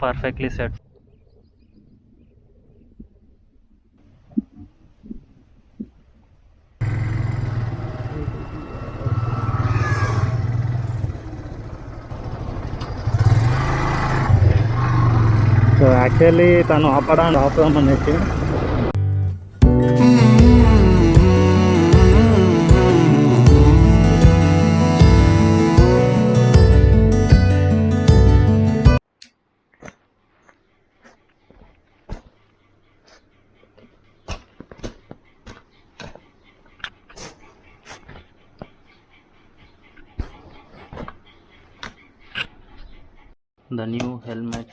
Perfectly set. So actually తను ఆపదాం అనేసి the new helmet.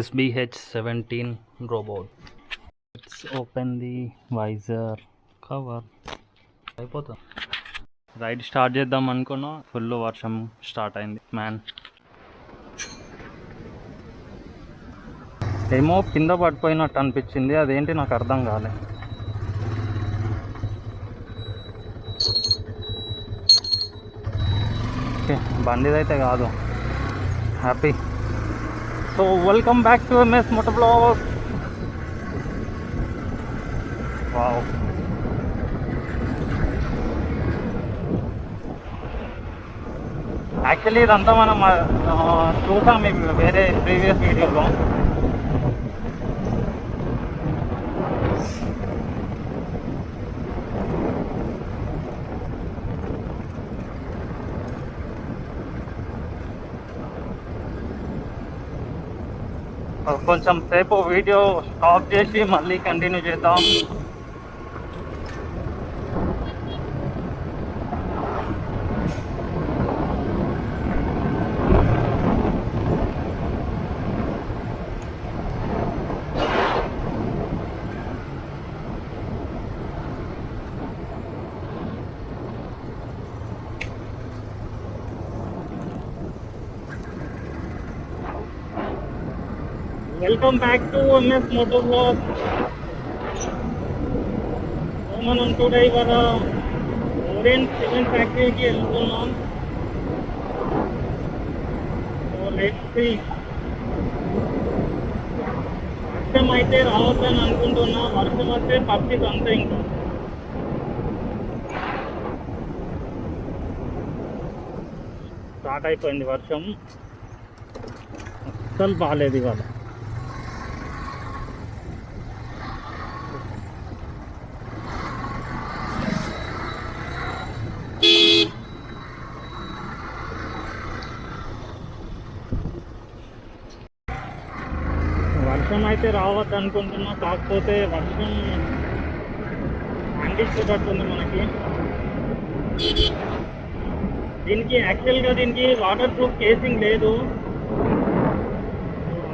SBH-17 robot. Let's open the visor cover. అయిపోతుంది. Ride start చేద్దాం అనుకున్నా, full వర్షం స్టార్ట్ అయింది మ్యాన్. ఏమో కింద పడిపోయినట్టు అనిపించింది, అదేంటి నాకు అర్థం కాలే. ఓకే, బండిదైతే కాదు. Happy. So welcome back to MS Moto Vlogs. Wow, actually ఇదంతా మనం చూసాం వేరే ప్రీవియస్ వీడియోలో. కొంచెం సేపు వీడియో స్టాప్ చేసి మళ్ళీ కంటిన్యూ చేద్దాం. Welcome back to MS Moto Vlogs. మనం టుడే ఇవాళ ఓరియంట్ సిమెంట్ ఫ్యాక్టరీకి వెళ్తున్నాం. So let's see. వర్షం అయితే రావద్దని అనుకుంటున్నా, వర్షం వస్తే పరిస్థితి అంతే. ఇంకా స్టార్ట్ అయిపోయింది వర్షం, అస్సలు బాగాలేదు ఇవాళ. వర్షం అయితే రావద్దు అనుకుంటున్నా, కాకపోతే వర్షం అందించేటట్టుంది మనకి. దీనికి యాక్చువల్గా వాటర్ ప్రూఫ్ కేసింగ్ లేదు,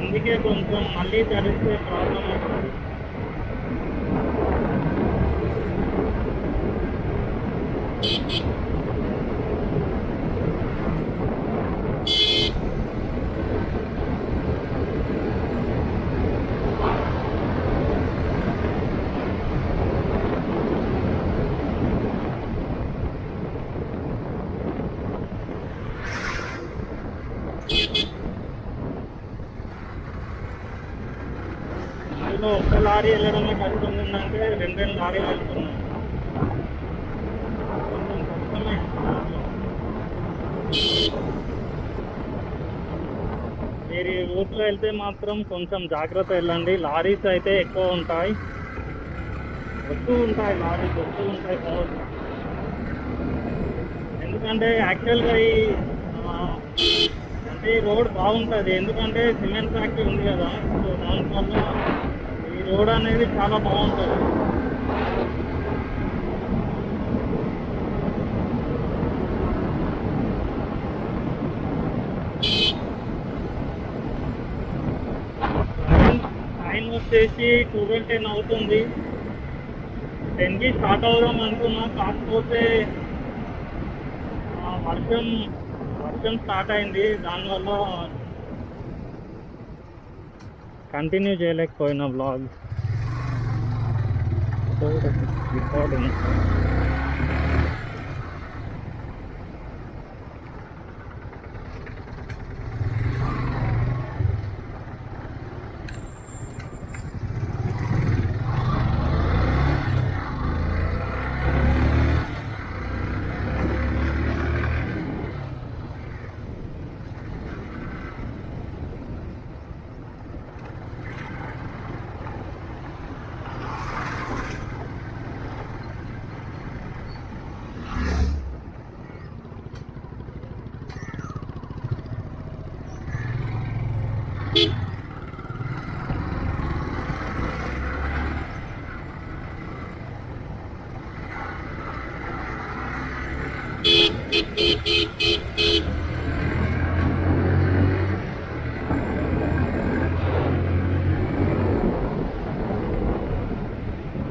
అందుకే కొంచెం మళ్ళీ తడిస్తే ప్రాబ్లం అవుతుంది. అందులో ఒక్క లారీ వెళ్ళడమే కష్టం ఉందంటే రెండు లారీలు వెళ్తున్నాయి, కొంచెం కష్టమే. మీరు ఊర్లో వెళ్తే మాత్రం కొంచెం జాగ్రత్త వెళ్ళండి, లారీస్ అయితే ఎక్కువ ఉంటాయి. వస్తూ ఉంటాయి లారీస్ వస్తూ ఉంటాయి కావచ్చు. ఎందుకంటే యాక్చువల్గా అంటే ఈ రోడ్ బాగుంటుంది, ఎందుకంటే సిమెంట్ ఫ్యాక్టరీ ఉంది కదా, సో దానివల్ల ఈ రోడ్ అనేది చాలా బాగుంటుంది. టైం వచ్చేసి 12:10 అవుతుంది. 10కి స్టార్ట్ అవుదాం అనుకున్నా, కాకపోతే వర్షం స్టార్ట్ అయింది, దానివల్ల కంటిన్యూ చేయలేకపోయినా బ్లాగ్ రికార్డింగ్.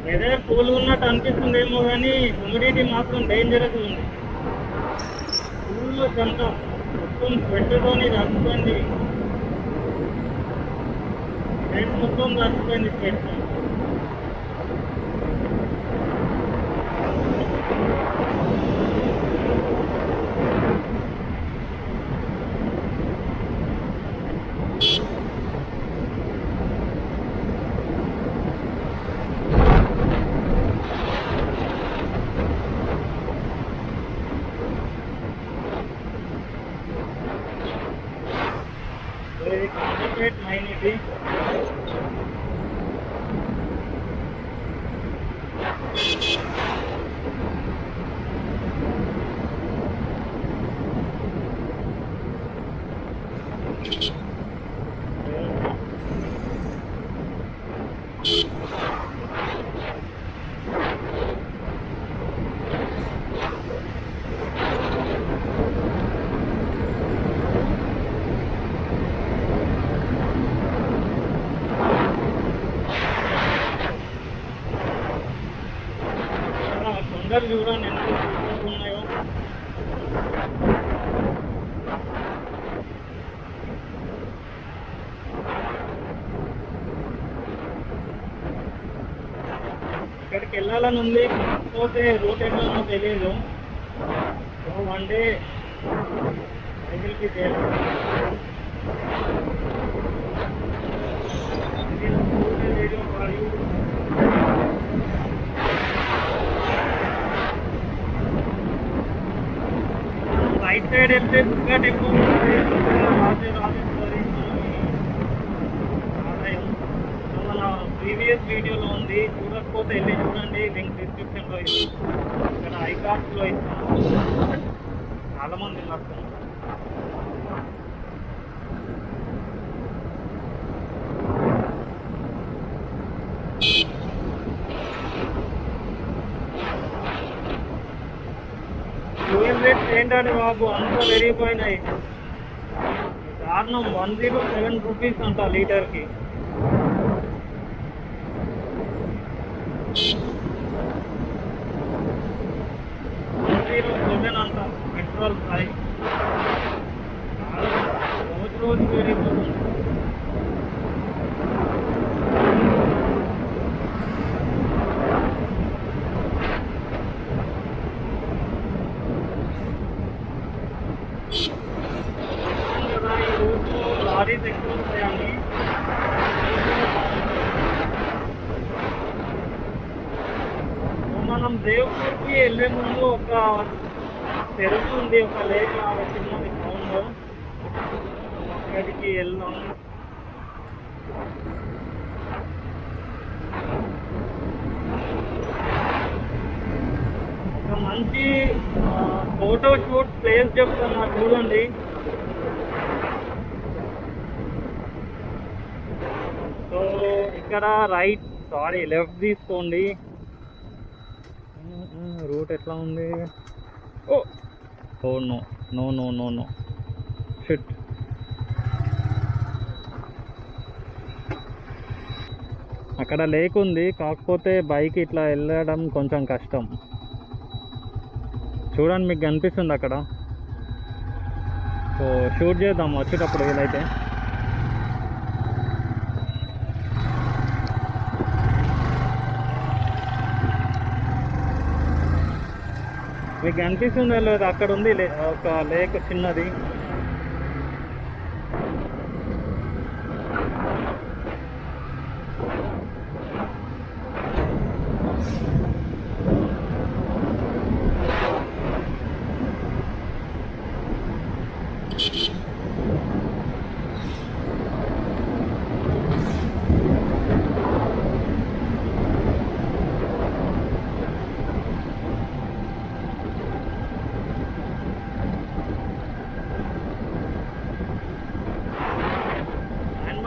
వెదర్ కూల్ ఉన్నట్టు అనిపిస్తుందేమో కానీ హ్యూమిడిటీ మాత్రం డేంజరస్ ఉంది. ఫుల్ చెమట, మొత్తం స్వెట్తోని తడిసిపోయింది, స్వెట్ మొత్తం తడిసిపోయింది స్వెట్. కాన్సన్ట్రేట్ మైన్ ఇది. కొండలు చూడండి ఎంత ఉన్నాయో. ఇక్కడికి వెళ్ళాలని ఉంది, కాకపోతే రూట్ ఎట్లనో తెలియదు. సో వన్ డే సైకిల్కి చేయాలి. రైట్ సైడ్ వెళ్తే దుర్గా టెంపుల్ ఉంటుంది, రాజేశ్వరి ఆలయం. సో మన ప్రీవియస్ వీడియోలో ఉంది, చూడకపోతే వెళ్ళి చూడండి, లింక్ డిస్క్రిప్షన్లో ఇస్తాను, ఇక్కడ ఐకార్డ్స్లో ఇస్తాను. చాలామంది ఉన్నారు. ఫ్యూయల్ రేట్స్ ఏంటంటే బాబు అంతా పెరిగిపోయినాయి, కారణం 107 రూపీస్ అంట లీటర్కి. 107 అంట పెట్రోల్ ప్రైస్, రోజు పెరిగిపోతుంది. లారీస్ ఎక్కువ ఉంటాయండి. మనం దేవుడికి వెళ్ళే ముందు ఒక చెరువు ఉంది, ఒక లేక్ చిన్నది టౌన్లో, అక్కడికి వెళ్దాం. మంచి ఫోటో షూట్ ప్లేస్ చెప్తున్నా చూడండి. సో ఇక్కడ లెఫ్ట్ తీసుకోండి. రూట్ ఎట్లా ఉంది? Oh oh no no no no no shit. అక్కడ లేక్ ఉంది, కాకపోతే బైక్ ఇట్లా వెళ్ళడం కొంచెం కష్టం. చూడండి, మీకు కనిపిస్తుంది అక్కడ. సో షూట్ చేద్దాం వచ్చేటప్పుడు వీలైతే. మీకు కనిపిస్తుందో లేదు, అక్కడ ఉంది ఒక లేక్ చిన్నది.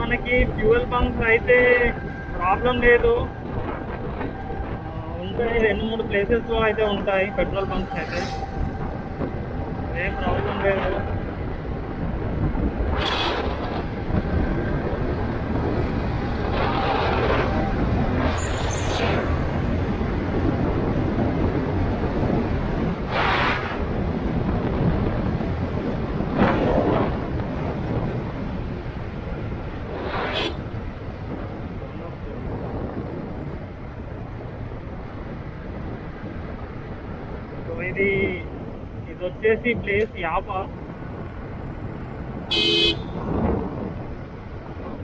మనకి ఫ్యూయల్ బంక్స్ అయితే ప్రాబ్లం లేదు, ఉంటాయి 2-3 ప్లేసెస్లో అయితే ఉంటాయి పెట్రోల్ బంక్స్ అయితే, ఏం ప్రాబ్లం లేదు. ఇది వచ్చేసి ప్లేస్ యాప.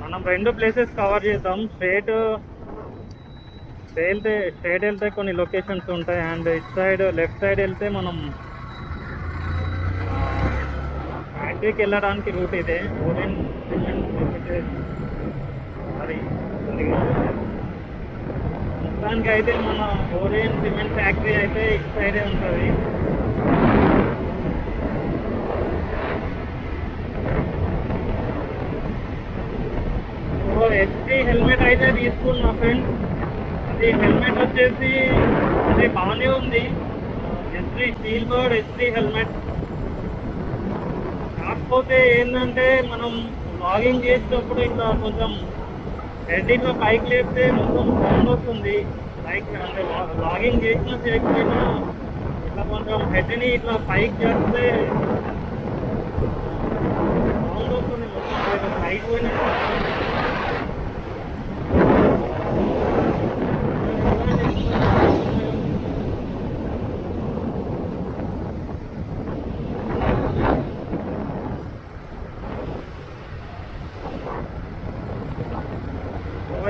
మనం 2 ప్లేసెస్ కవర్ చేద్దాం. స్ట్రేట్ వెళ్తే కొన్ని లొకేషన్స్ ఉంటాయి, అండ్ లెఫ్ట్ సైడ్ వెళ్తే మనం ఫ్యాక్టరీకి వెళ్ళడానికి రూట్ ఇదే. ఓరియెంట్ సిమెంట్ అది మొత్తానికి అయితే మన ఓరియెంట్ సిమెంట్ ఫ్యాక్టరీ అయితే ఇటు సైడే ఉంటుంది. హెచ్డి హెల్మెట్ అయితే తీసుకున్నా ఫ్రెండ్. అది హెల్మెట్ వచ్చేసి అది బాగానే ఉంది, HD steel bird HD helmet. కాకపోతే ఏంటంటే మనం లాగింగ్ చేసేటప్పుడు ఇట్లా కొంచెం హెడ్ ఇట్లా పైకి లేపితే మొత్తం సౌండ్ వస్తుంది. బైక్ అంటే లాగింగ్ చేసినా చేయకపోయినా ఇట్లా కొంచెం హెడ్ని ఇట్లా పైకి చేస్తే సౌండ్ వస్తుంది, మొత్తం పైకి పోయినట్టు.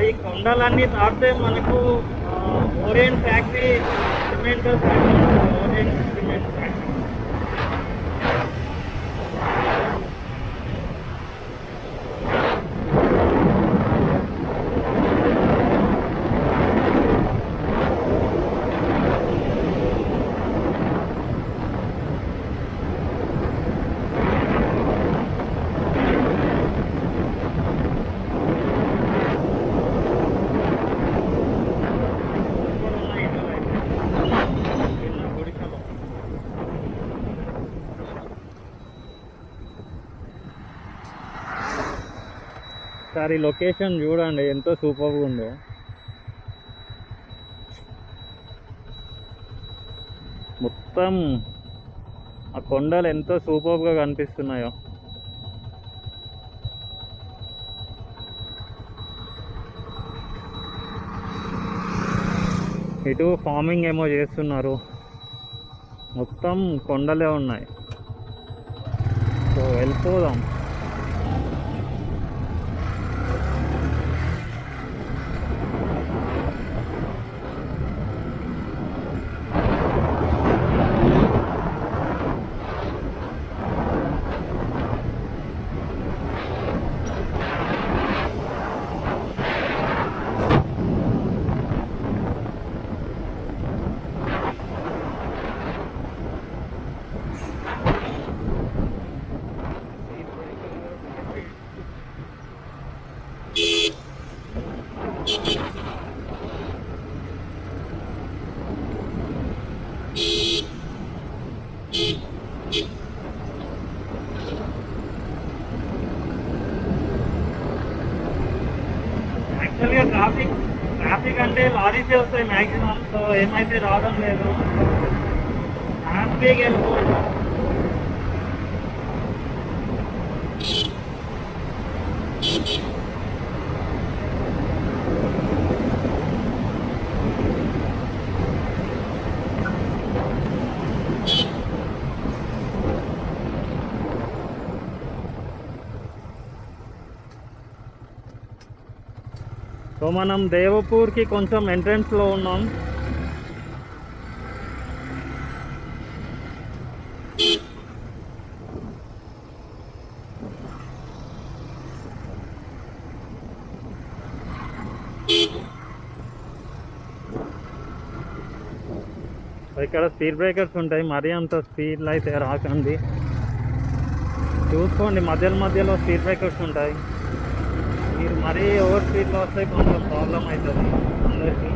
ఈ కొండలన్నీ దాటితే మనకు Orient factory cement Orient cement factory. ఒకసారి లొకేషన్ చూడండి ఎంతో సూపర్గా ఉందో. మొత్తం ఆ కొండలు ఎంతో సూపర్గా కనిపిస్తున్నాయో. ఇటు ఫార్మింగ్ ఏమో చేస్తున్నారు, మొత్తం కొండలే ఉన్నాయి. సో వెళ్ళిపోదాం. అయితే వస్తాయి మ్యాక్సిమం. సో ఏమైతే రావడం లేదు, హ్యాపీగా వెళ్ళిపోతాం. సో మనం దేవపూర్కి కొంచెం ఎంట్రన్స్లో ఉన్నాం. ఇక్కడ స్పీడ్ బ్రేకర్స్ ఉంటాయి, మరీ అంత స్పీడ్లో అయితే రాకండి, చూసుకోండి. మధ్యలో స్పీడ్ బ్రేకర్స్ ఉంటాయి. మీరు మరీ ఓవర్ స్పీడ్లో వస్తే కొంచెం ప్రాబ్లం అవుతుంది అందరికీ.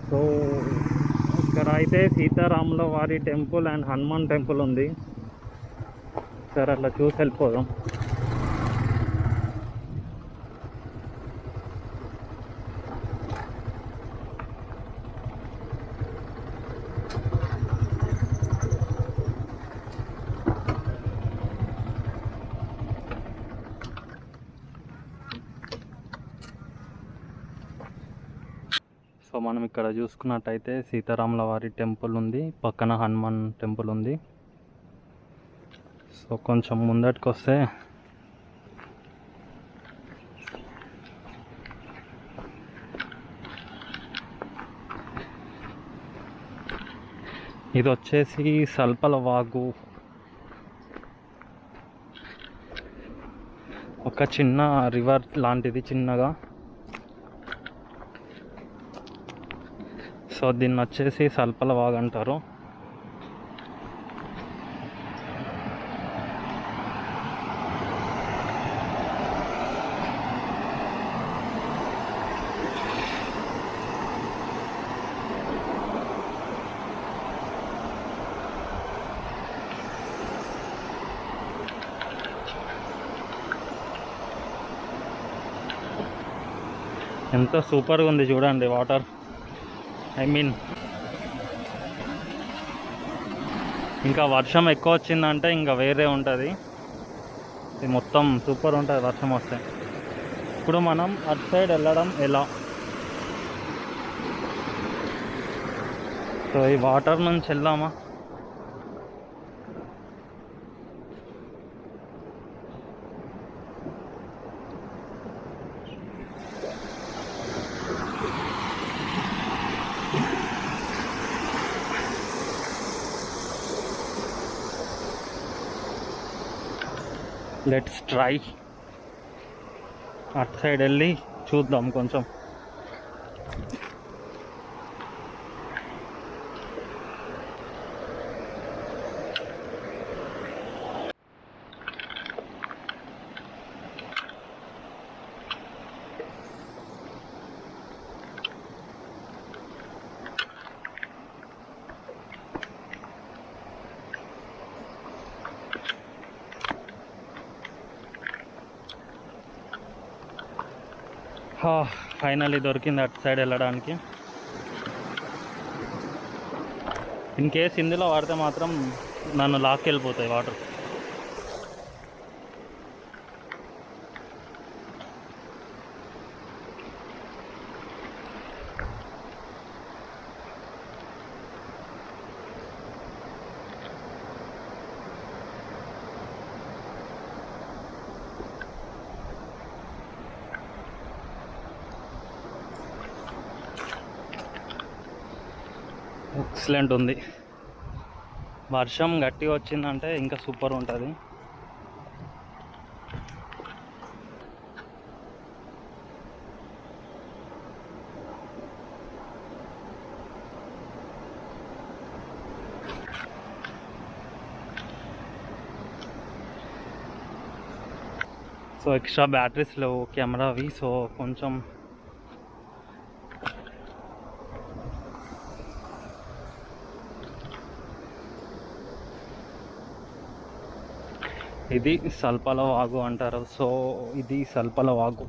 సో ఇక్కడ అయితే సీతారాముల వారి టెంపుల్ అండ్ హనుమాన్ టెంపుల్ ఉంది. సరే అట్లా చూసి వెళ్ళిపోదాం. సో మనం ఇక్కడ చూసుకున్నట్టయితే సీతారాముల వారి టెంపుల్ ఉంది, పక్కన హనుమాన్ టెంపుల్ ఉంది. సో కొంచెం ముందటికి వస్తే ఇది వచ్చేసి సల్పల వాగు, ఒక చిన్న రివర్ లాంటిది చిన్నగా. సో దీన్ని వచ్చేసి సల్పల వాగు అంటారు. ఎంత సూపర్గా ఉంది చూడండి వాటర్. ఇంకా వర్షం ఎక్కువ వచ్చిందంటే ఇంకా వేరే ఉంటుంది, ఇది మొత్తం సూపర్ ఉంటుంది వర్షం వస్తే. ఇప్పుడు మనం అటు సైడ్ వెళ్ళడం ఎలా? సో ఈ వాటర్ నుంచి వెళ్దామా? Let's try. అటు సైడ్ వెళ్ళి చూద్దాం కొంచెం. ఫైనల్లీ దొరికింది అటు సైడ్ వెళ్ళడానికి. ఇన్ కేస్ ఇందులో వాడితే మాత్రం నన్ను లాక్కెళ్ళిపోతాయి వాటర్. ఎక్సలెంట్ ఉంది. వర్షం గట్టిగా వచ్చిందంటే ఇంకా సూపర్ ఉంటుంది. సో ఎక్స్ట్రా బ్యాటరీస్ లేవు కెమెరావి, సో కొంచెం ఇది సల్పల వాగు అంటారు. సో ఇది సల్పల వాగు.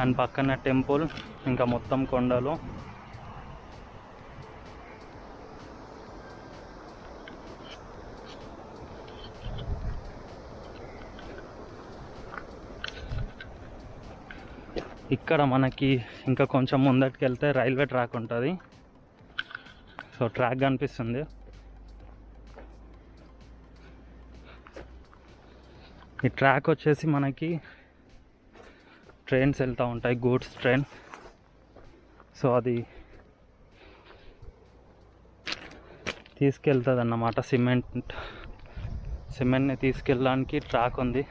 అండ్ పక్కన టెంపుల్, ఇంకా మొత్తం కొండలు. ఇక్కడ మనకి ఇంకా కొంచెం ముందటికి వెళ్తే రైల్వే ట్రాక్ ఉంటుంది. సో ట్రాక్ కనిపిస్తుంది. ఈ ట్రాక్ వచ్చేసి మనకి ట్రైన్స్ వెళ్తూ ఉంటాయి, గూడ్స్ ట్రైన్. సో అది తీసుకెళ్తుంది అన్నమాట. సిమెంట్ని తీసుకెళ్ళడానికి ట్రాక్ ఉంది.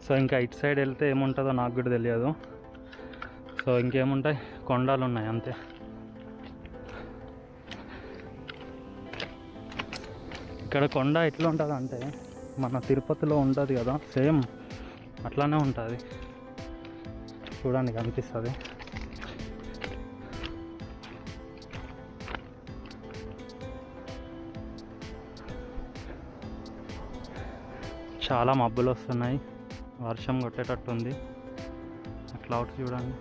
సో ఇంకా ఇటు సైడ్ వెళ్తే ఏముంటుందో నాకు కూడా తెలియదు. సో ఇంకేముంటాయి, కొండలు ఉన్నాయి అంతే. ఇక్కడ కొండ ఎట్లా ఉంటుంది అంటే మన తిరుపతిలో ఉంటుంది కదా, సేమ్ అట్లానే ఉంటుంది. చూడండి కనిపిస్తుంది. చాలా మబ్బులు వస్తున్నాయి, వర్షం కొట్టేటట్టుంది. క్లౌడ్స్ చూడండి,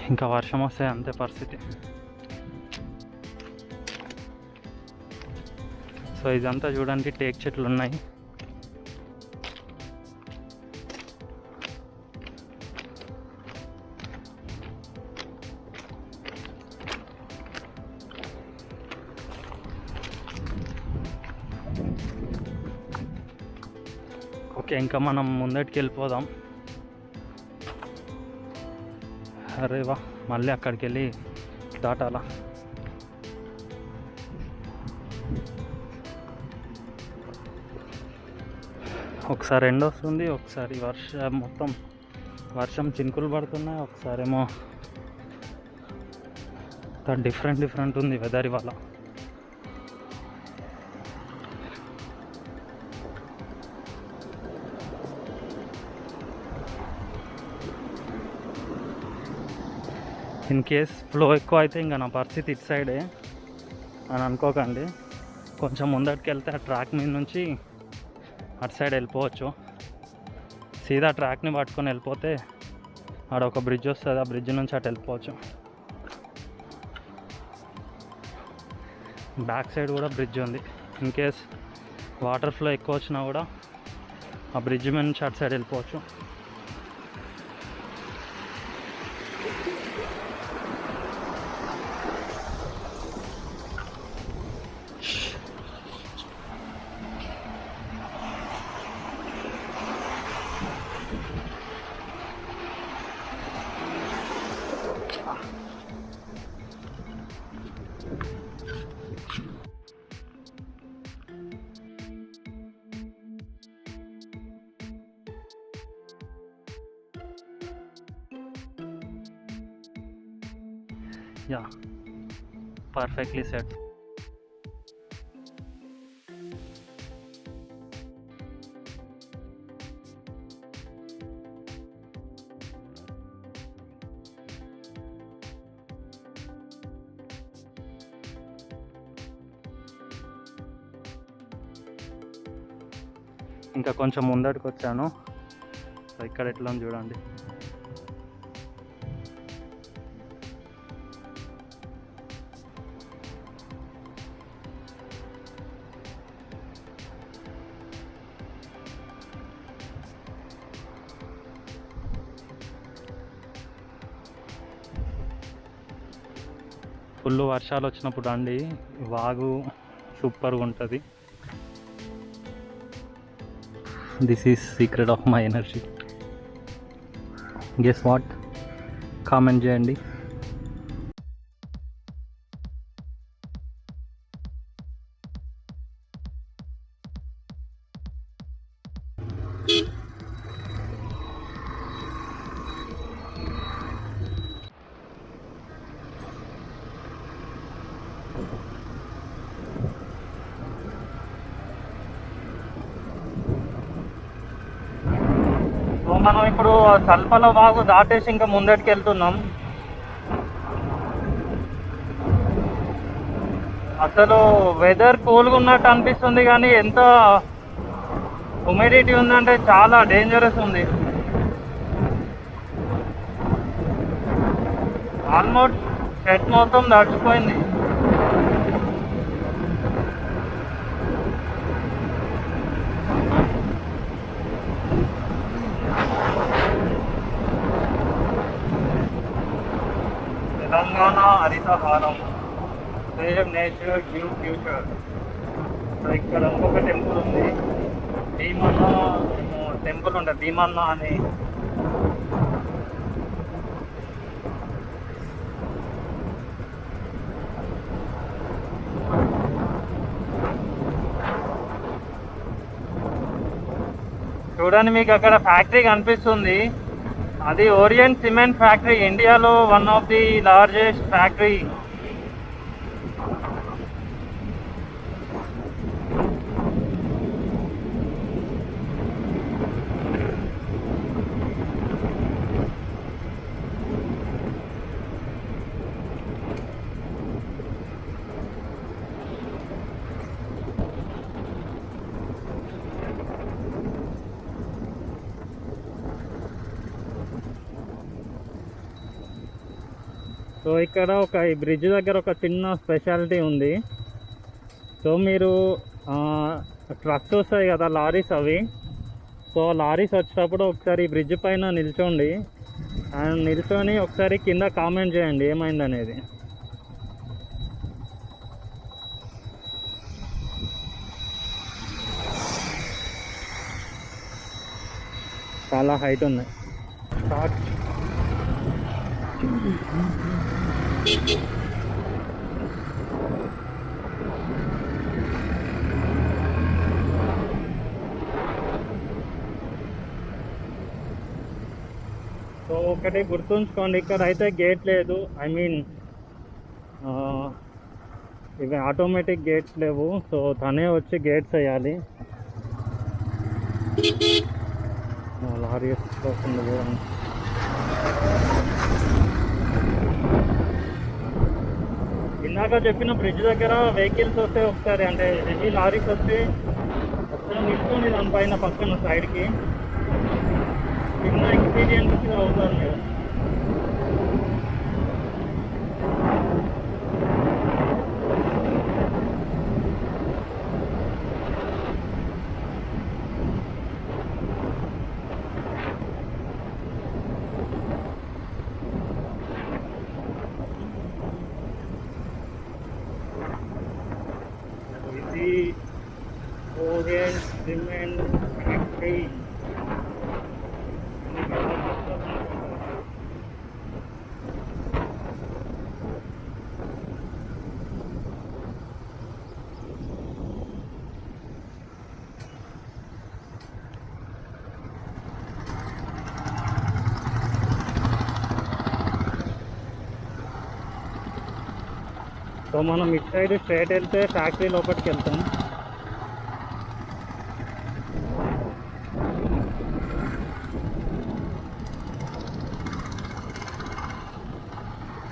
ఇంకా వర్షం వస్తే అంతే పరిస్థితి. సో ఇదంతా చూడండి, టేక్ చెట్లు ఉన్నాయి. ఓకే, ఇంకా మనం ముందటికి వెళ్ళిపోదాం. అరే వా, మళ్ళీ అక్కడికి వెళ్ళి దాటాలా. ఒకసారి ఎండ వస్తుంది, ఒకసారి మొత్తం వర్షం చినుకులు పడుతున్నాయి, ఒకసారి ఏమో డిఫరెంట్ ఉంది వెదర్ ఇవాళ. ఇన్ కేస్ ఫ్లో ఎక్కువ అయితే ఇంకా నా పరిస్థితి ఇటు సైడే అని అనుకోకండి. కొంచెం ముందటికి వెళ్తే ఆ ట్రాక్ మీద నుంచి అటు సైడ్ వెళ్ళిపోవచ్చు. సీదా ట్రాక్ని పట్టుకొని వెళ్ళిపోతే ఆడ ఒక బ్రిడ్జ్ వస్తుంది, ఆ బ్రిడ్జ్ నుంచి అటు వెళ్ళిపోవచ్చు. బ్యాక్ సైడ్ కూడా బ్రిడ్జ్ ఉంది. ఇన్ కేస్ వాటర్ ఫ్లో ఎక్కువ వచ్చినా కూడా ఆ బ్రిడ్జ్ మీద నుంచి అటు సైడ్ వెళ్ళిపోవచ్చు. Yeah perfectly set. ఇంకా కొంచెం ముందటికి వచ్చాను. సో ఇక్కడ ఎట్లా ఉంది చూడండి. ఫుల్ వర్షాలు వచ్చినప్పుడు రండి, వాగు సూపర్గా ఉంటుంది. This is secret of my energy. Guess what? Comment చేయండి. సో మనం ఇప్పుడు సల్పల వాగు దాటేసి ఇంకా ముందటికి వెళ్తున్నాం. అసలు వెదర్ కూల్గా ఉన్నట్టు అనిపిస్తుంది, కానీ ఎంత హ్యూమిడిటీ ఉందంటే చాలా డేంజరస్ ఉంది. ఆల్మోస్ట్ షర్ట్ మొత్తం తడిచిపోయింది. Telangana Haritha Haram, save nature give future. So ఇక్కడ ఇంకొక టెంపుల్ ఉంది, భీమన్న టెంపుల్ ఉంటుంది, భీమన్న అని. చూడండి, మీకు అక్కడ ఫ్యాక్టరీ కనిపిస్తుంది, అది ఓరియంట్ సిమెంట్ ఫ్యాక్టరీ, ఇండియాలో one of the largest factory. So ఇక్కడ ఈ బ్రిడ్జ్ దగ్గర ఒక చిన్న స్పెషాలిటీ ఉంది. సో మీరు ట్రక్స్ వస్తాయి కదా, లారీస్ అవి. సో లారీస్ వచ్చేటప్పుడు ఒకసారి ఈ బ్రిడ్జ్ పైన నిల్చోండి, అండ్ నిల్చొని ఒకసారి కింద కామెంట్ చేయండి ఏమైందనేది. చాలా హైట్ ఉంది. స్టార్ట్. సో ఒకటి గుర్తుంచుకోండి, ఇక్కడ అయితే గేట్ లేదు. ఐ మీన్ ఇవి ఆటోమేటిక్ గేట్స్ లేవు. సో తనే వచ్చి గేట్స్ వేయాలి. లారీ వస్తుంది చూడండి. ఇందాక చెప్పిన బ్రిడ్జ్ దగ్గర వెహికల్స్ వస్తే ఒకసారి, అంటే హెవీ లారీస్ వస్తే ఒకసారి నిల్చొని దానిపైన పక్కన సైడ్కి, చిన్న ఎక్స్పీరియన్స్ అవుతారు మీరు. ఇది ఓరియంట్ సిమెంట్ ఫ్యాక్టరీ. మనం ఇటు సైడ్ స్ట్రైట్ వెళ్తే ఫ్యాక్టరీ లోపలికి వెళ్తాం.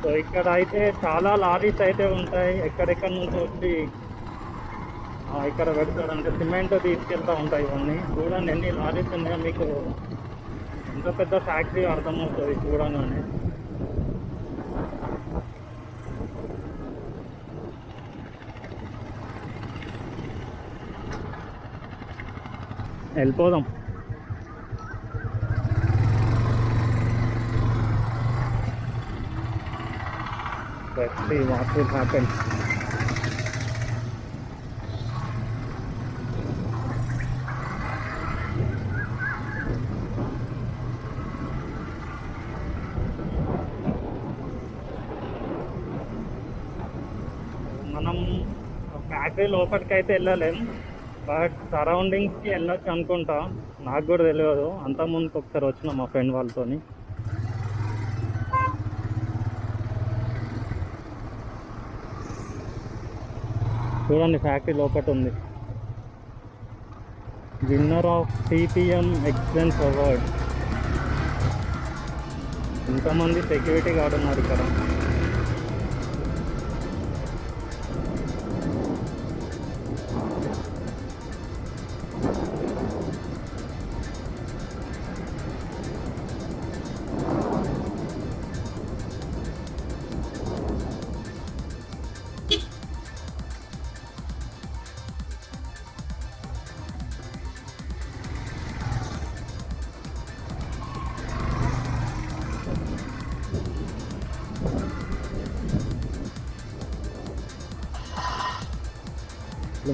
సో ఇక్కడ అయితే చాలా లారీస్ అయితే ఉంటాయి, ఎక్కడెక్కడ నుంచి వచ్చి ఇక్కడ పెడతారు, అంటే సిమెంట్ తీసుకెళ్తూ ఉంటాయి. ఇవన్నీ చూడండి ఎన్ని లారీస్ ఉన్నాయో, మీకు ఎంత పెద్ద ఫ్యాక్టరీ అర్థమవుతుంది చూడగానే. వెళ్ళిపోదాం. Let's see what will happen. మనం ఫ్యాక్టరీ లోపలికి అయితే వెళ్ళలేం, బట్ సరౌండింగ్స్కి వెళ్ళొచ్చు అనుకుంటా. నాకు కూడా తెలియదు, అంతకుముందుకు ఒకసారి వచ్చిన మా ఫ్రెండ్ వాళ్ళతోని. చూడండి ఫ్యాక్టరీ లోపల ఉంది. Winner of CPM excellence award. ఇంతమంది సెక్యూరిటీ గార్డ్ ఉన్నారు ఇక్కడ.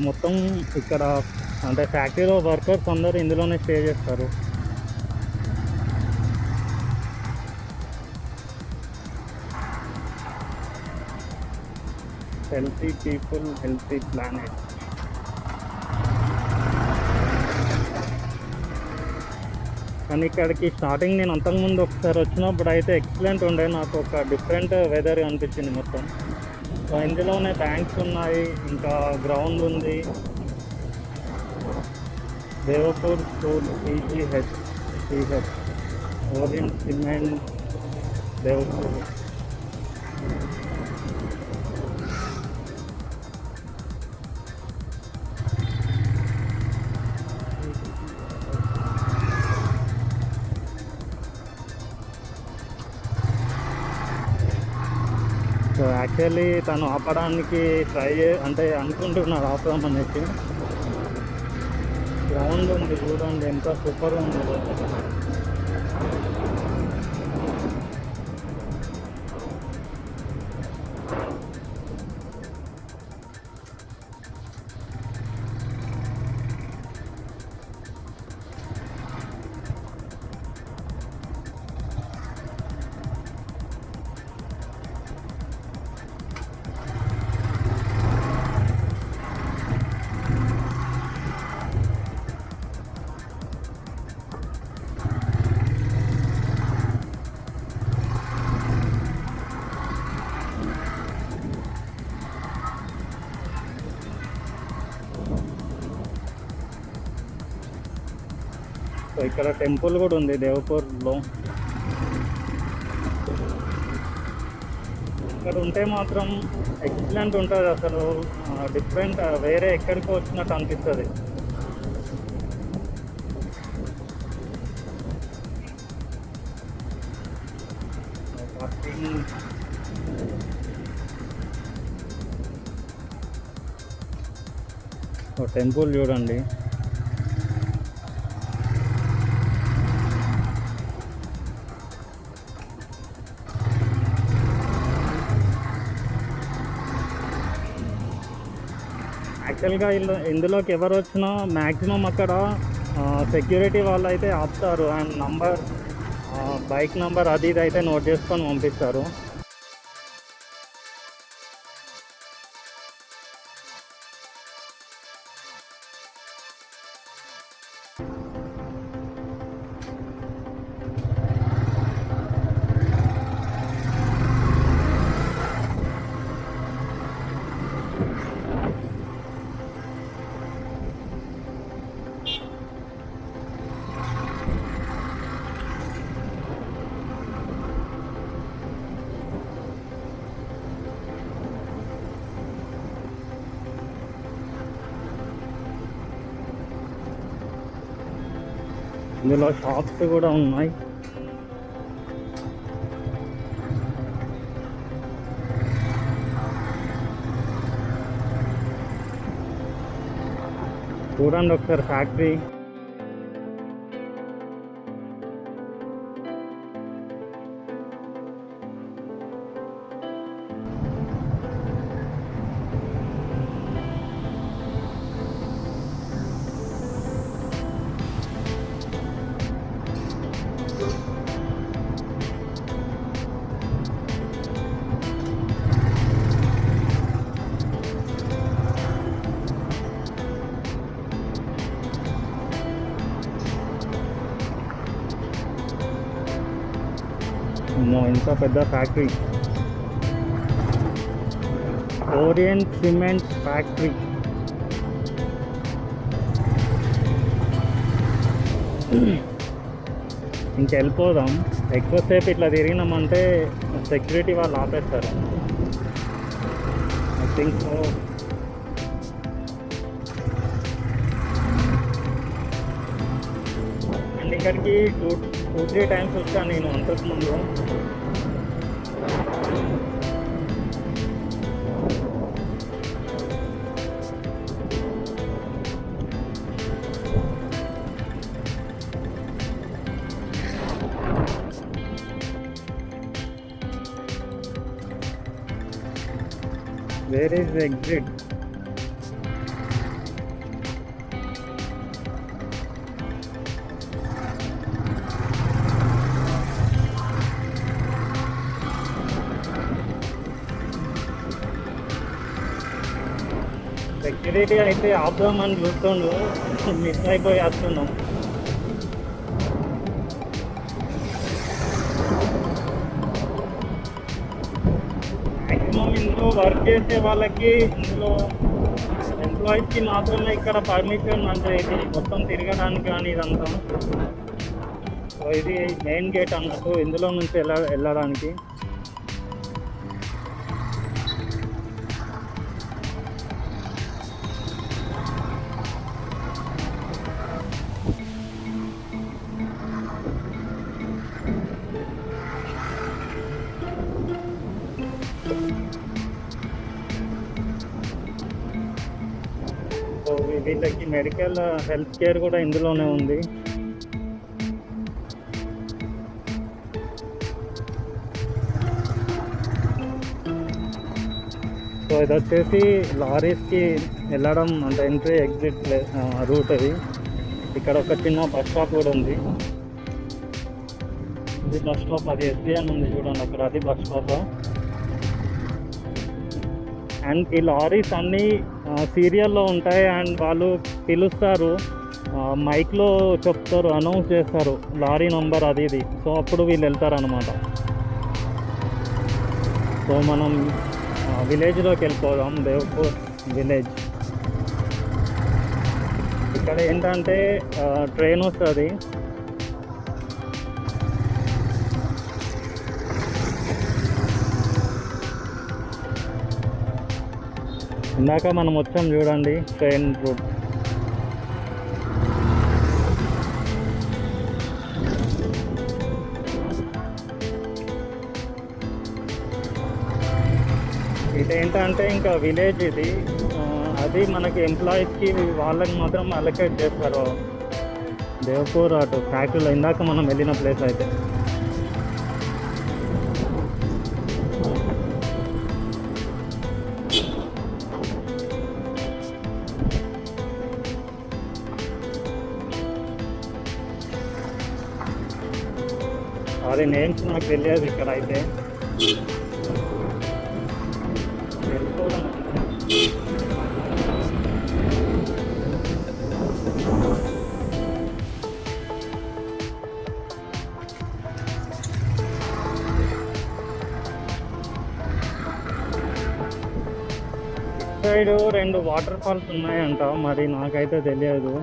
మొత్తం ఇక్కడ అంటే ఫ్యాక్టరీలో వర్కర్స్ అందరూ ఇందులోనే స్టే చేస్తారు. Healthy people, healthy planet. కానీ ఇక్కడికి స్టార్టింగ్ నేను అంతకుముందు ఒకసారి వచ్చినప్పుడు అయితే ఎక్సలెంట్ ఉండే, నాకు ఒక డిఫరెంట్ వెదర్ అనిపించింది మొత్తం. సో ఇందులోనే బ్యాంక్స్ ఉన్నాయి, ఇంకా గ్రౌండ్ ఉంది. Devapur school, CH orient cement Devapur. So actually తను ఆపడానికి అంటే అనుకుంటున్నాడు ఆపదాం అనేసి. గ్రౌండ్ ఉంది చూడండి ఎంత సూపర్గా ఉంది. సో ఇక్కడ టెంపుల్ కూడా ఉంది దేవపూర్లో. ఇక్కడ ఉంటే మాత్రం ఎక్సలెంట్ ఉంటుంది అసలు, డిఫరెంట్, వేరే ఎక్కడికి వచ్చినట్టు అనిపిస్తుంది. టెంపుల్ చూడండి. యాక్చువల్గా ఇందులోకి ఎవరు వచ్చినా మ్యాక్సిమం అక్కడ సెక్యూరిటీ వాళ్ళు అయితే ఆపుతారు, అండ్ బైక్ నంబర్ అది ఇది అయితే నోట్ చేసుకొని పంపిస్తారు. ఇందులో షాప్స్ కూడా ఉన్నాయి. చూడండి ఒకసారి ఫ్యాక్టరీ. ఇంత పెద్ద ఫ్యాక్టరీ, ఓరియంట్ సిమెంట్ ఫ్యాక్టరీ. ఇంకెళ్ళిపోదాం. ఎక్కువసేపు ఇట్లా తిరిగినామంటే సెక్యూరిటీ వాళ్ళు ఆపేస్తారు. I think so. అండ్ ఇక్కడికి టూ 3 టైమ్స్ వచ్చాను నేను అంతకుముందు. Where is the exit? Security అయితే ఆపుదామని చూస్తుండు, మిస్ అయిపోయి వస్తున్నాం. మ్యాక్సిమం ఇందులో వర్క్ చేసే వాళ్ళకి, ఇందులో ఎంప్లాయీస్కి మాత్రమే ఇక్కడ పర్మిషన్, అంటే ఇది మొత్తం తిరగడానికి కానీ ఇదంతా. సో ఇది మెయిన్ గేట్ అన్నట్టు, ఇందులో నుంచి వెళ్ళడానికి. సో వీళ్ళకి మెడికల్ హెల్త్ కేర్ కూడా ఇందులోనే ఉంది. సో ఇది వచ్చేసి లారీస్కి వెళ్ళడం, అంటే ఎంట్రీ ఎగ్జిట్ రూట్ అది. ఇక్కడ ఒక చిన్న బస్ స్టాప్ కూడా ఉంది. ఇది బస్ స్టాప్, అది ఎస్బీ అని ఉంది చూడండి అక్కడ, అది బస్ స్టాప్. అండ్ ఈ లారీస్ అన్నీ సీరియల్లో ఉంటాయి. అండ్ వాళ్ళు పిలుస్తారు, మైక్లో చెప్తారు, అనౌన్స్ చేస్తారు లారీ నంబర్ అది ఇది. సో అప్పుడు వీళ్ళు వెళ్తారు అన్నమాట. సో మనం విలేజ్లోకి వెళ్ళిపోదాం, దేవ్పూర్ విలేజ్. ఇక్కడ ఏంటంటే ట్రైన్ వస్తుంది. ఇందాక మనం వచ్చాం చూడండి ట్రైన్ రూట్. ఇదేంటంటే ఇంకా విలేజ్ ఇది, అది మనకి ఎంప్లాయీస్కి వాళ్ళకి మాత్రం అలొకేట్ చేస్తారు. దేవ్పూర్ అటు ఫ్యాక్టరీలో ఇందాక మనం వెళ్ళిన ప్లేస్ అయితే. అది నేమ్స్ నాకు తెలియదు ఇక్కడ అయితే. సైడ్ 2 వాటర్ ఫాల్స్ ఉన్నాయంట, మరి నాకైతే తెలియదు.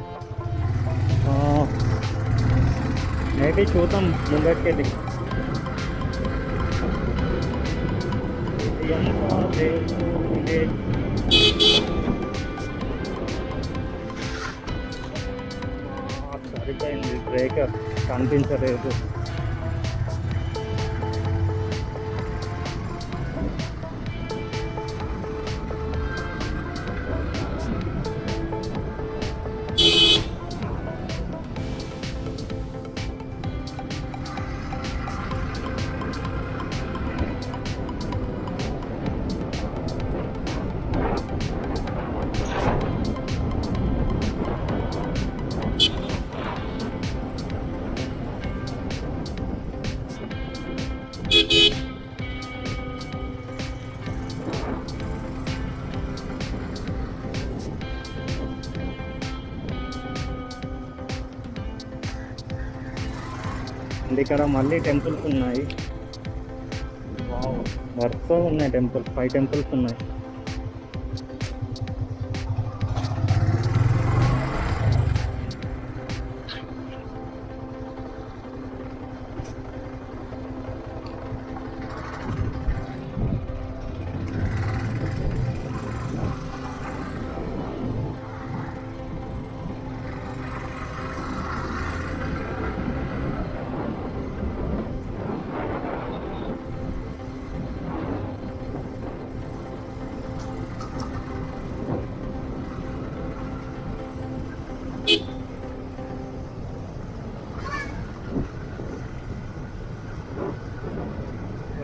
మేబీ చూద్దాం ముందరికెళ్ళి. పడిపోయింది, బ్రేకర్ కనిపించలేదు. అండ్ ఇక్కడ మళ్ళీ టెంపుల్స్ ఉన్నాయి. వరుస ఉన్నాయి టెంపుల్స్, 5 టెంపుల్స్ ఉన్నాయి.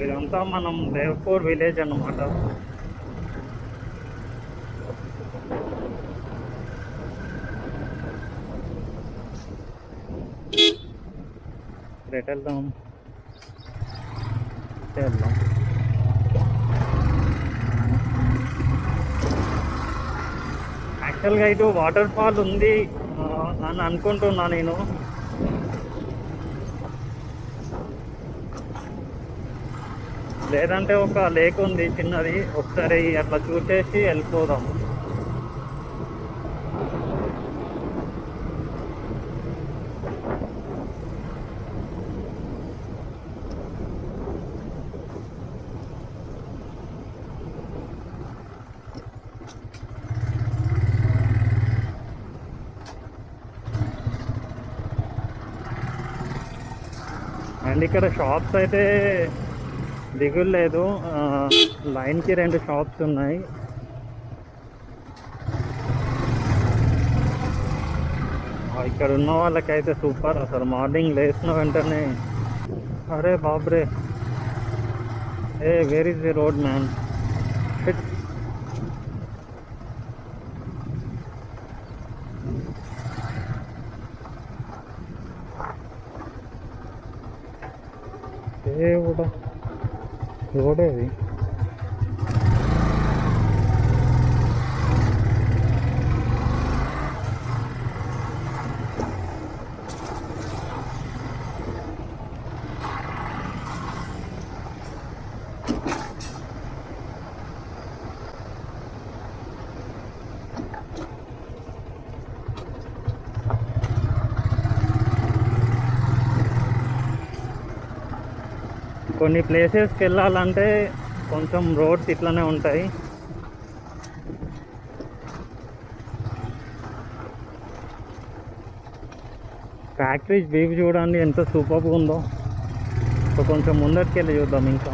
ఇదంతా మనం దేవ్పూర్ విలేజ్ అన్నమాట. ఎటు వెళ్దాం? వెళ్దాం. యాక్చువల్గా ఇటు వాటర్ ఫాల్ ఉంది అని అనుకుంటున్నా నేను. లేదంటే ఒక లేక్ ఉంది చిన్నది, ఒకసారి అట్లా చూసేసి వెళ్ళిపోదాం. అండ్ ఇక్కడ షాప్స్ అయితే దిగులు లేదు, లైన్కి 2 షాప్స్ ఉన్నాయి. ఇక్కడ ఉన్న వాళ్ళకైతే సూపర్. అసలు మార్నింగ్ లేచిన వెంటనే అరే బాబ్రే, where is the road man? కూడా రోడేది. కొన్ని ప్లేసెస్కి వెళ్ళాలంటే కొంచెం రోడ్స్ ఇట్లనే ఉంటాయి. ఫ్యాక్టరీ వ్యూ చూడండి ఎంత సూపర్గా ఉందో. సో కొంచెం ముందరికి వెళ్ళి చూద్దాం. ఇంకా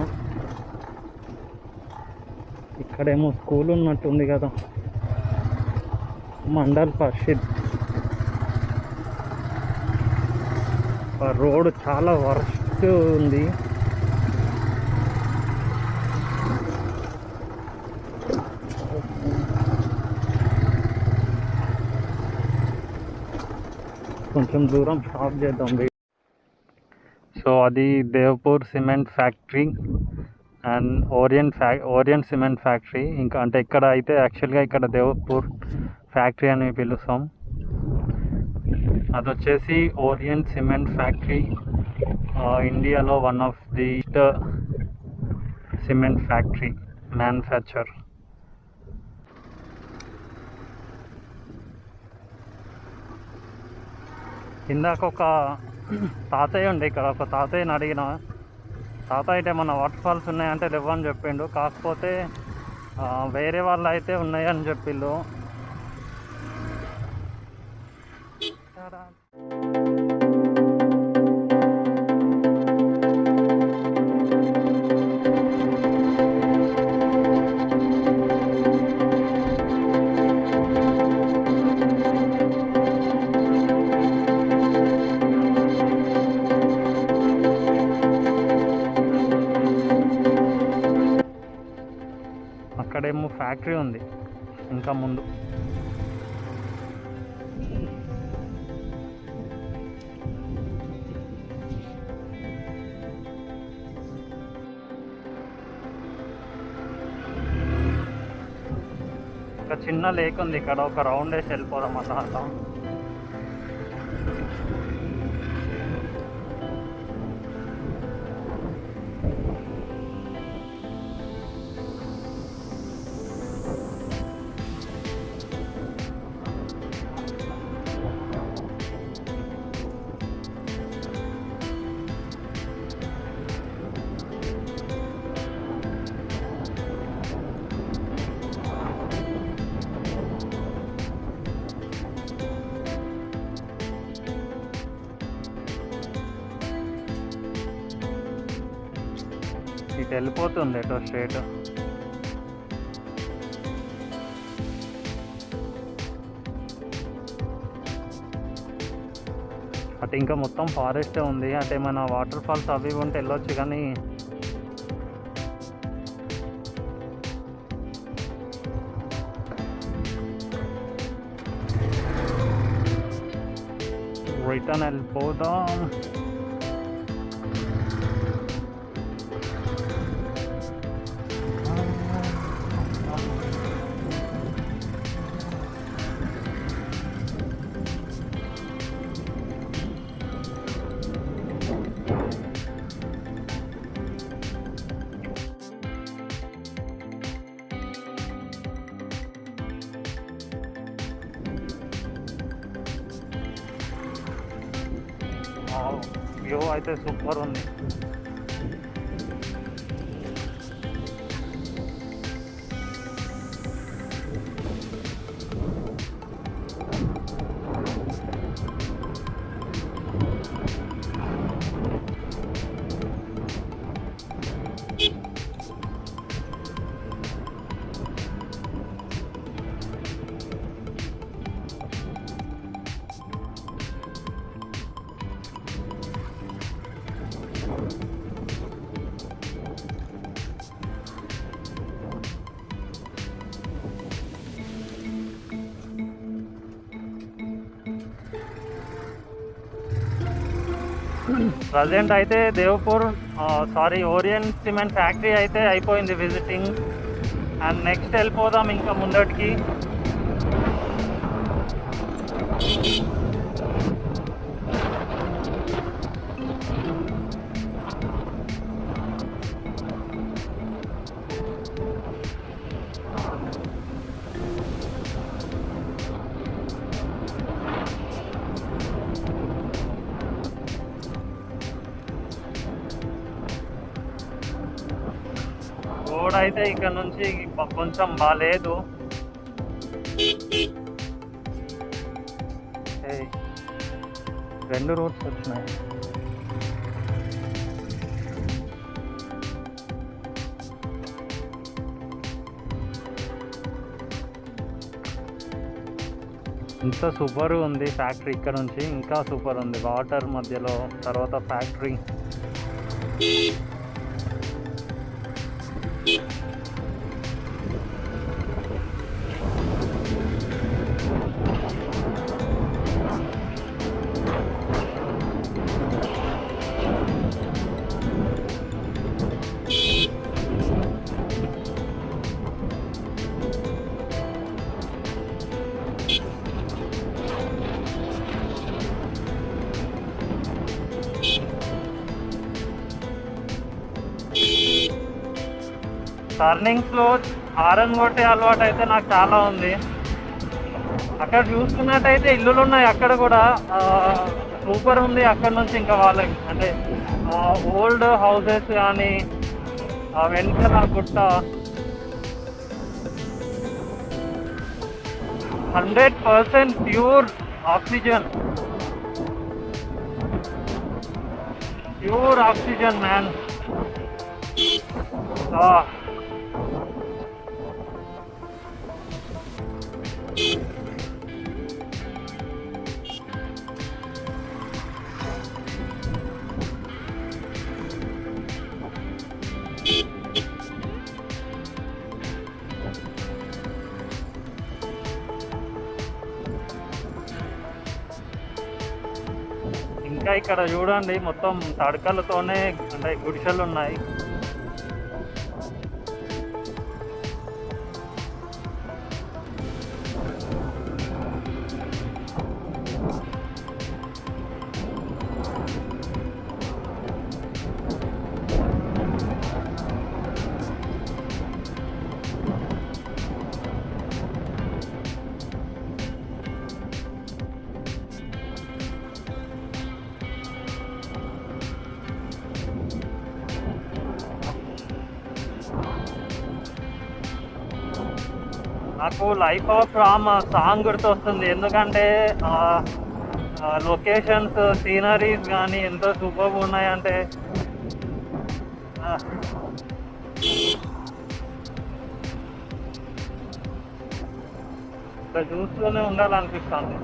ఇక్కడేమో స్కూల్ ఉన్నట్టుంది కదా, మండల్ పరిషత్. రోడ్ చాలా వర్స్ట్ ఉంది. కొంచెం దూరం స్టాప్ చేద్దాం. సో అది Devpur cement factory and Orient cement factory. ఇంకా అంటే ఇక్కడ అయితే యాక్చువల్గా ఇక్కడ దేవ్పూర్ ఫ్యాక్టరీ అని పిలుస్తాం. అది వచ్చేసి ఓరియంట్ సిమెంట్ ఫ్యాక్టరీ, ఇండియాలో one of the cement factory manufacture. ఇందాక ఒక తాతయ్య ఉండే ఇక్కడ, ఒక తాతయ్యని అడిగిన, తాతయ్య అయితే మన వాటర్ ఫాల్స్ ఉన్నాయంటే లేవని చెప్పిండు. కాకపోతే వేరే వాళ్ళు అయితే ఉన్నాయని చెప్పిండు. ఫ్యాక్టరీ ఉంది ఇంకా ముందు. ఒక చిన్న లేక్ ఉంది ఇక్కడ, ఒక రౌండ్ వేసి వెళ్ళిపోదాం అట్లా. ఇటు వెళ్ళిపోతుంది ఎటో స్ట్రేట్. అటు ఇంకా మొత్తం ఫారెస్టే ఉంది. అంటే ఏమైనా వాటర్ ఫాల్స్ అవి ఇవి ఉంటే వెళ్ళొచ్చు కానీ రిటర్న్ వెళ్ళిపోదాం. వ్యూ అయితే సూపర్ ఉంది. ప్రజెంట్ అయితే దేవ్పూర్ ఓరియంట్ సిమెంట్ ఫ్యాక్టరీ అయితే అయిపోయింది విజిటింగ్. అండ్ నెక్స్ట్ వెళ్ళిపోదాం ఇంకా ముందటికి. రోడ్ అయితే ఇక్కడ నుంచి కొంచెం బాగాలేదు. రెండు రోడ్స్ వచ్చినాయి. ఇంత సూపర్ ఉంది ఫ్యాక్టరీ. ఇక్కడ నుంచి ఇంకా సూపర్ ఉంది. వాటర్ మధ్యలో, తర్వాత ఫ్యాక్టరీ. టర్నింగ్స్లో హారన్ కొట్టే అలవాటు అయితే నాకు చాలా ఉంది. అక్కడ చూసుకున్నట్టయితే ఇల్లులు ఉన్నాయి, అక్కడ కూడా సూపర్ ఉంది. అక్కడ నుంచి ఇంకా వాళ్ళకి అంటే ఓల్డ్ హౌసెస్ కానీ వెనకాల గుట్ట 100% pure oxygen. Pure oxygen man. ఇంకా ఇక్కడ చూడండి మొత్తం తడకలతోనే అంటే గుడిసెలు ఉన్నాయి. నాకు లైఫ్ ఆఫ్ రామ్ సాంగ్ గుర్తొస్తుంది. ఎందుకంటే లొకేషన్స్ సీనరీస్ కానీ ఎంతో సూపర్గా ఉన్నాయంటే ఇక్కడ చూస్తూనే ఉండాలనిపిస్తుంది.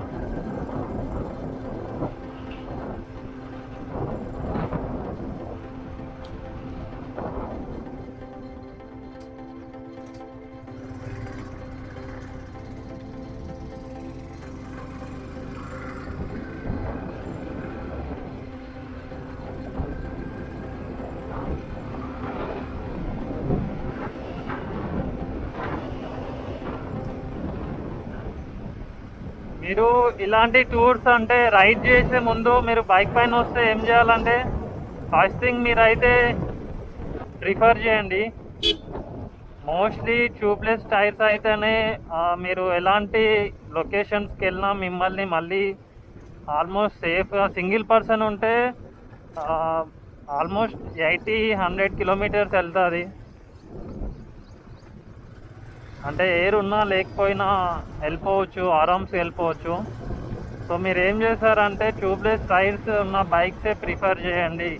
మీరు ఇలాంటి టూర్స్ అంటే రైడ్ చేసే ముందు మీరు బైక్ పైన వస్తే ఏం చేయాలంటే ఫస్ట్ థింగ్ మీరైతే ప్రిఫర్ చేయండి మోస్ట్లీ ట్యూబ్లెస్ టైర్స్ అయితేనే మీరు ఎలాంటి లొకేషన్స్కి వెళ్ళినా మిమ్మల్ని మళ్ళీ ఆల్మోస్ట్ సేఫ్గా సింగిల్ పర్సన్ ఉంటే ఆల్మోస్ట్ 80-100 కిలోమీటర్స్ వెళ్తుంది. అంటే ఎయిర్ ఉన్నా లేకపోయినా వెళ్ళిపోవచ్చు, ఆరామ్స్ వెళ్ళిపోవచ్చు. సో మీరు ఏం చేశారంటే ట్యూబ్లెస్ టైర్స్ ఉన్న బైక్సే ప్రిఫర్ చేయండి.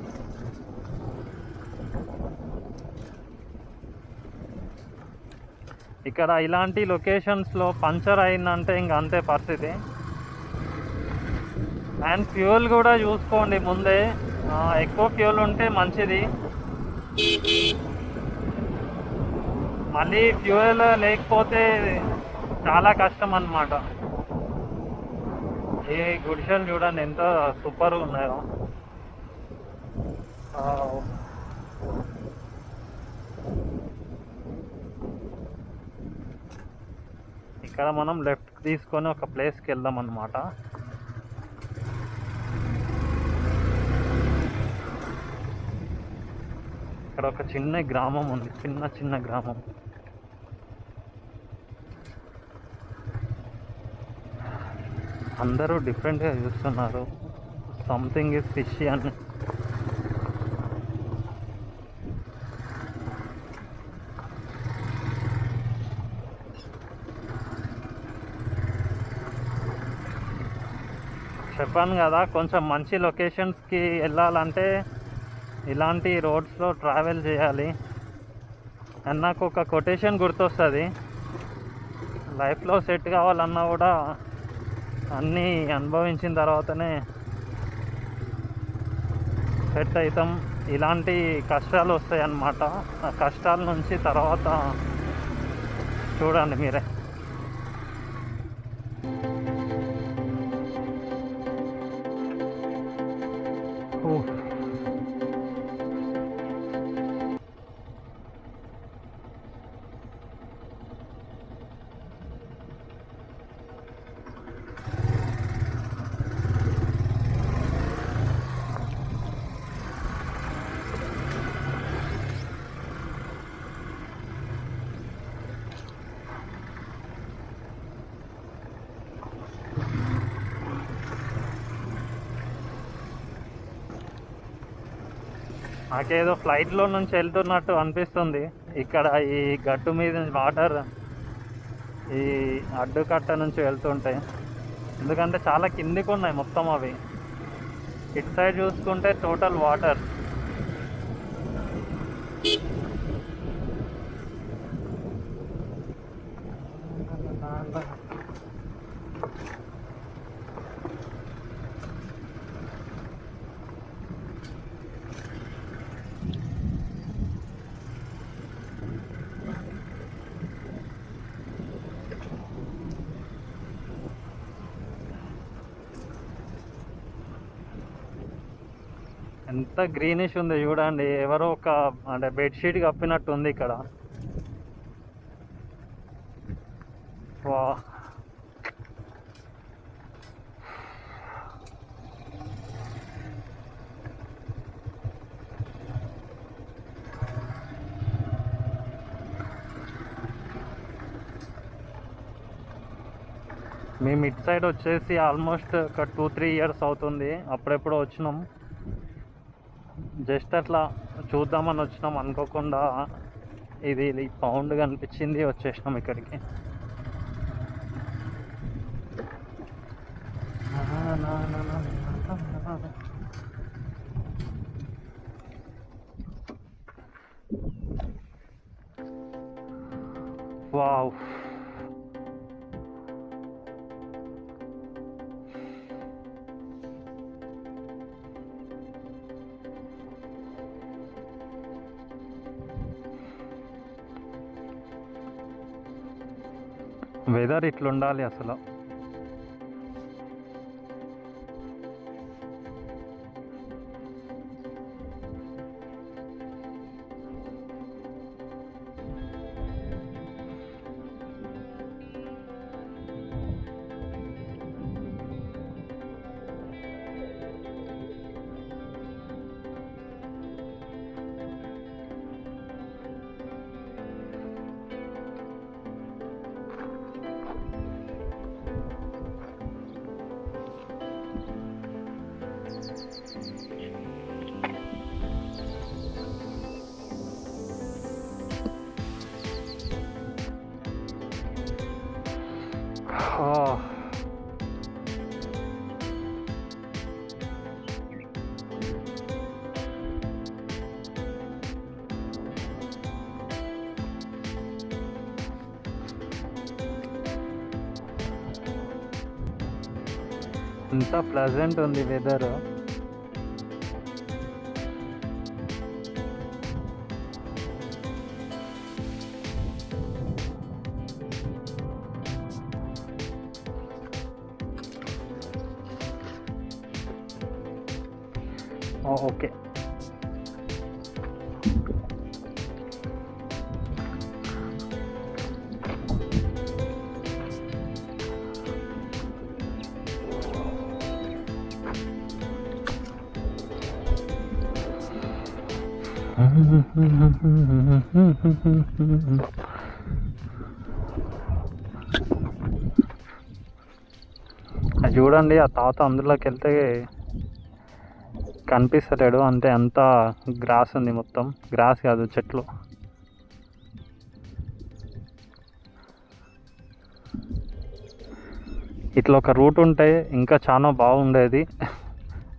ఇక్కడ ఇలాంటి లొకేషన్స్లో పంచర్ అయిందంటే ఇంక అంతే పరిస్థితి. అండ్ ఫ్యూయల్ కూడా చూసుకోండి ముందే, ఎక్కువ ఫ్యూయల్ ఉంటే మంచిది. మళ్ళీ ఫ్యూయల్ లేకపోతే చాలా కష్టం అన్నమాట. ఈ గుడిసెలు చూడండి ఎంత సూపర్గా ఉన్నాయో. ఇక్కడ మనం లెఫ్ట్ తీసుకొని ఒక ప్లేస్కి వెళ్దాం అన్నమాట. ఇక్కడ ఒక చిన్న గ్రామం ఉంది, చిన్న గ్రామం. అందరూ డిఫరెంట్గా చూస్తున్నారు, సంథింగ్ ఇస్ ఫిషీ అని. చెప్పాను కదా, కొంచెం మంచి లొకేషన్స్కి వెళ్ళాలంటే ఇలాంటి రోడ్స్లో ట్రావెల్ చేయాలి. అండ్ నాకు ఒక కొటేషన్ గుర్తొస్తుంది, లైఫ్లో సెట్ కావాలన్నా కూడా అన్నీ అనుభవించిన తర్వాతనే సెట్ అవుతాం. ఇలాంటి కష్టాలు వస్తాయి అన్నమాట. ఆ కష్టాల నుంచి తర్వాత చూడండి మీరే. నాకేదో ఫ్లైట్లో నుంచి వెళ్తున్నట్టు అనిపిస్తుంది. ఇక్కడ ఈ గట్టు మీద వాటర్ ఈ అడ్డుకట్ట నుంచి వెళ్తుంటాయి, ఎందుకంటే చాలా కిందికి ఉన్నాయి మొత్తం అవి. ఇటు సైడ్ చూసుకుంటే టోటల్ వాటర్. ఎంత గ్రీనిష్ ఉంది చూడండి, ఎవరో ఒక అంటే బెడ్షీట్ కప్పినట్టు ఉంది ఇక్కడ. వా మేము ఇటు సైడ్ వచ్చేసి ఆల్మోస్ట్ ఒక 2-3 ఇయర్స్ అవుతుంది. అప్పుడెప్పుడో వచ్చినాం, జస్ట్ అట్లా చూద్దామని వచ్చినాం. అనుకోకుండా ఇది పౌండ్ కనిపించింది, వచ్చేసినాం ఇక్కడికి. వావ్, వెదర్ ఇట్లుండాలి అసలు. ఎంత ప్లెజెంట్ ఉంది వెదర్. ఓకే, అది చూడండి, ఆ తాత అందులోకి వెళ్తే కనిపిస్తలేడు, అంతే. అంతా గ్రాస్ ఉంది, మొత్తం గ్రాస్ కాదు, చెట్లు. ఇట్లా ఒక రూట్ ఉంటే ఇంకా చాలా బాగుండేది,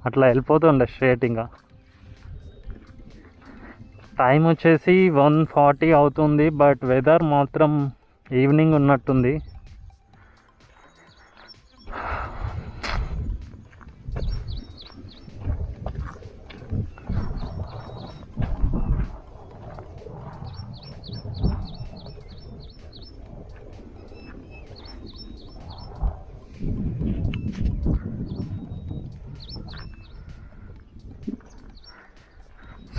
అట్లా వెళ్ళిపోతుండే స్ట్రేట్. ఇంకా టైం వచ్చేసి 1:40 అవుతుంది, బట్ వెదర్ మాత్రం ఈవినింగ్ ఉన్నట్టుంది.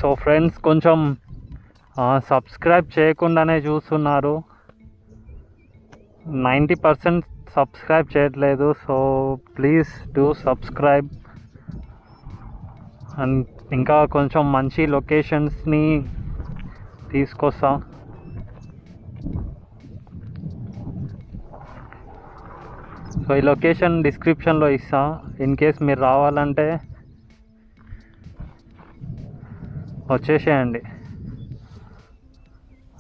సో ఫ్రెండ్స్, కొంచెం సబ్స్క్రైబ్ చేయకుండానే చూస్తున్నారు, 90% సబ్స్క్రైబ్ చేయట్లేదు. So please do subscribe. And ఇంకా కొంచెం మంచి లొకేషన్స్ని తీసుకొస్తా. సో ఈ లొకేషన్ డిస్క్రిప్షన్లో ఇస్తా, ఇన్ కేస్ మీరు రావాలంటే వచ్చేసేయండి.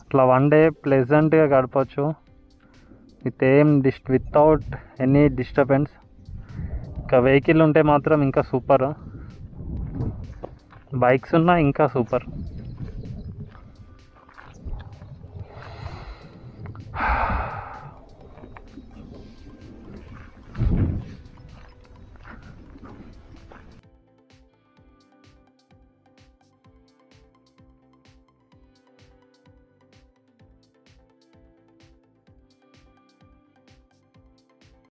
అట్లా వన్ డే ప్లెజెంట్గా గడపచ్చు వితౌట్ ఎనీ డిస్టర్బెన్స్. ఇంకా వెహికల్ ఉంటే మాత్రం ఇంకా సూపర్, బైక్స్ ఉన్నా ఇంకా సూపర్.